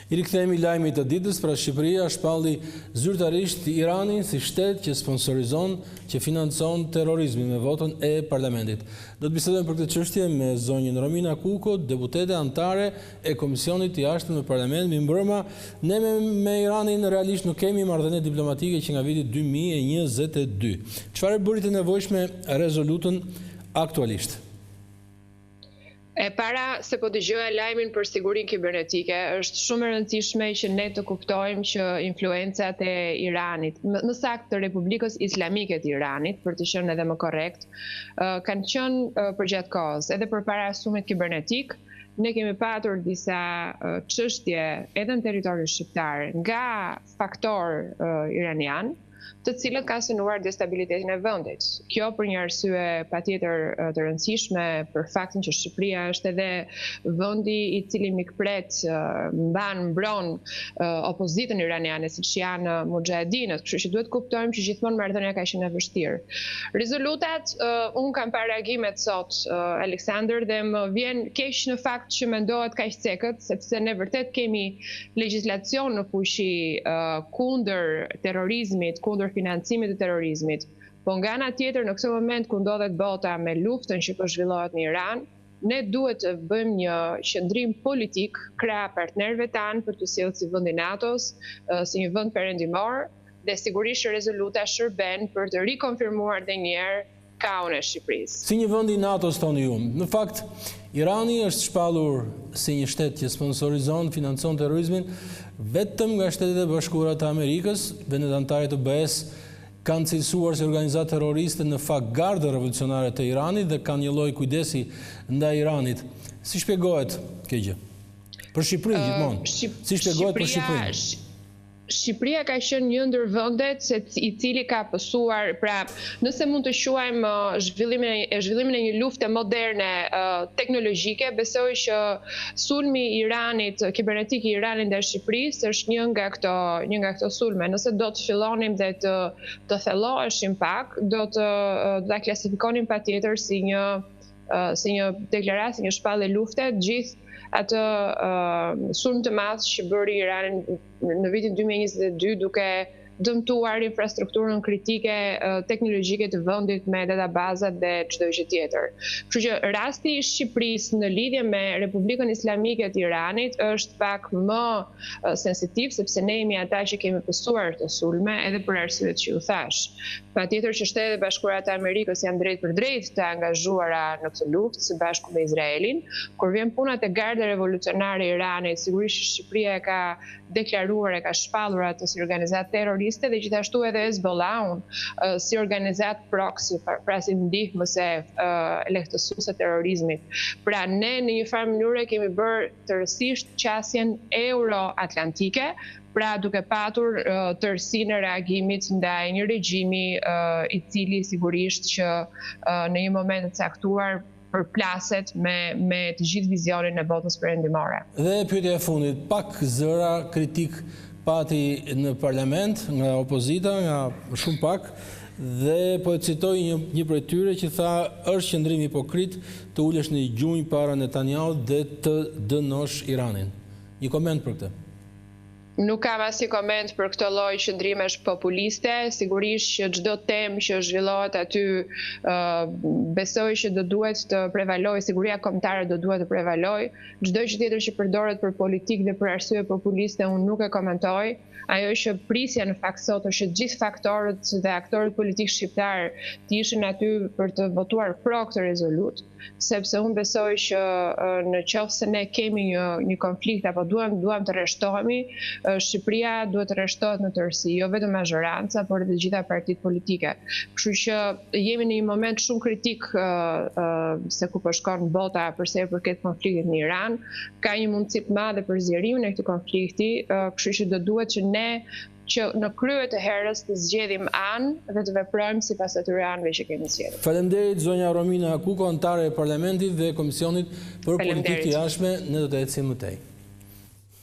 I rikthehemi lajmit të ditës, pra Shqipëria shpalli zyrtarisht Iranin si shtet që sponsorizon, që financon terrorizmin me votën e parlamentit. Do të bisedojmë për këtë çështje me zonjën Romina Kuko, deputete antare e Komisionit të Jashtëm në Parlament. Mi mbrëma, ne me Iranin realisht nuk kemi marrëdhënie diplomatike që nga viti 2022. Çfarë bëri të nevojshme rezolutën aktualisht? E para se po dëgjoja lajmin për sigurinë kibernetike, është shumë e rëndësishme që ne të kuptojmë që influencat e Iranit, më saktë të Republikës Islamike të Iranit, për të qenë edhe më korrekt, kanë qenë përgjatë kohës, edhe përpara asumit kibernetik. Ne kemi patur disa çështje edhe në territorin shqiptar nga faktor iranian, të cilët kanë synuar destabilitetin e vendit. Kjo për një arsye patjetër të rëndësishme, për faktin që Shqipëria është edhe vendi i cili mikpret mbron opozitën iraniane, siç janë mujahedinët, kështu që duhet kuptojmë që gjithmonë marrëdhënia ka qenë e vështirë. Rezolutat, unë kam parë reagimet sot, Aleksandër, dhe më vjen keq në fakt që mendohet kaq cekët, sepse ne vërtet kemi legjislacion në fuqi kundër terrorizmit, kundër financimit të terrorizmit. Po nga ana tjetër, në këtë moment ku ndodhet bota me luftën që po zhvillohet në Iran, ne duhet të bëjmë një qëndrim politik krah partnerëve tanë për të sjellë si vendi NATO-s, si një vend perëndimor, dhe sigurisht rezoluta shërben për të rikonfirmuar edhe një herë kaun e Shqipërisë. Si një vend i NATO-s thoni ju. Në fakt, Irani është shpallur si një shtet që sponsorizon, financon terrorizmin vetëm nga Shtetet e Bashkuara të Amerikës. Vendet anëtare të BE-s kanë cilësuar si organizatë terroriste në fakt gardë revolucionare të Iranit dhe kanë një lloj kujdesi ndaj Iranit. Si shpjegohet kjo gjë? Për Shqipërinë gjithmonë. Si shpjegohet për Shqipërinë? Shqipëria ka qenë një ndër vendet i cili ka pësuar, pra nëse mund të quajmë zhvillimin e një lufte moderne teknologjike, besoj që sulmi i Iranit, kibernetik i Iranit ndaj Shqipërisë është një nga këto sulme. Nëse do të fillonim dhe të thelloheshim pak, do ta klasifikonim patjetër si një deklaratë, si një shpallje lufte, gjithë atë sulm të madh që bëri Irani në vitin 2022 duke dëmtuar infrastrukturën kritike teknologjike të vendit me databazat dhe çdo gjë tjetër. Kështu që rasti i Shqipërisë në lidhje me Republikën Islamike të Iranit është pak më sensitiv, sepse ne jemi ata që kemi pësuar të sulme edhe për arsyet që ju thash. Patjetër që Shtetet e Bashkuara të Amerikës janë drejt për drejt të angazhuara në këtë luftë së bashku me Izraelin. Kur vjen puna te garda revolucionare e Iranit, sigurisht Shqipëria ka deklaruar, e ka shpallur atë si organizatë terroriste dhe gjithashtu edhe Hezbollahun si organizatë proxy, pra si ndihmëse lehtësuese e terrorizmit. Pra ne në një farë mënyrë kemi bërë tërësisht qasjen euro-atlantike, pra duke patur tërësinë e reagimit ndaj një regjimi i cili sigurisht që në një moment të caktuar përplaset me të gjithë vizionin e botës perëndimore. Dhe pyetja e fundit, pak zëra kritik pati në parlament nga opozita, nga shumë pak, dhe po e citoj një prej tyre që tha është qëndrim hipokrit të ulesh në gjunjë para Netanyahu dhe të dënosh Iranin. Një koment për këtë? Nuk kam asnjë koment për këtë lloj qëndrimesh populiste. Sigurisht që çdo temë që zhvillohet aty besoj që do duhet të prevalojë, siguria kombëtare do duhet të prevalojë. Çdo gjë tjetër që përdoret për politikë dhe për arsye populiste unë nuk e komentoj. Ajo që prisja në fakt sot është që gjithë faktorët dhe aktorët politikë shqiptar të ishin aty për të votuar pro këtë rezolutë, sepse unë besoj që në qoftë se ne kemi një konflikt apo duam të rreshtohemi, Shqipëria duhet të rreshtohet në tërësi, jo vetëm mazhoranca, por edhe të gjitha partitë politike. Kështu që jemi në një moment shumë kritik se ku po shkon bota përsa i përket konfliktit në Iran. Ka një mundësi të madhe për zgjerimin e këtij konflikti, kështu që do duhet që ne që në krye të herës të zgjedhim anë dhe të veprojmë sipas atyre anëve që kemi zgjedhur. Faleminderit zonja Romina Kuko, antare e Parlamentit dhe Komisionit për Politikë të Jashtme, ne do të ecim më tej.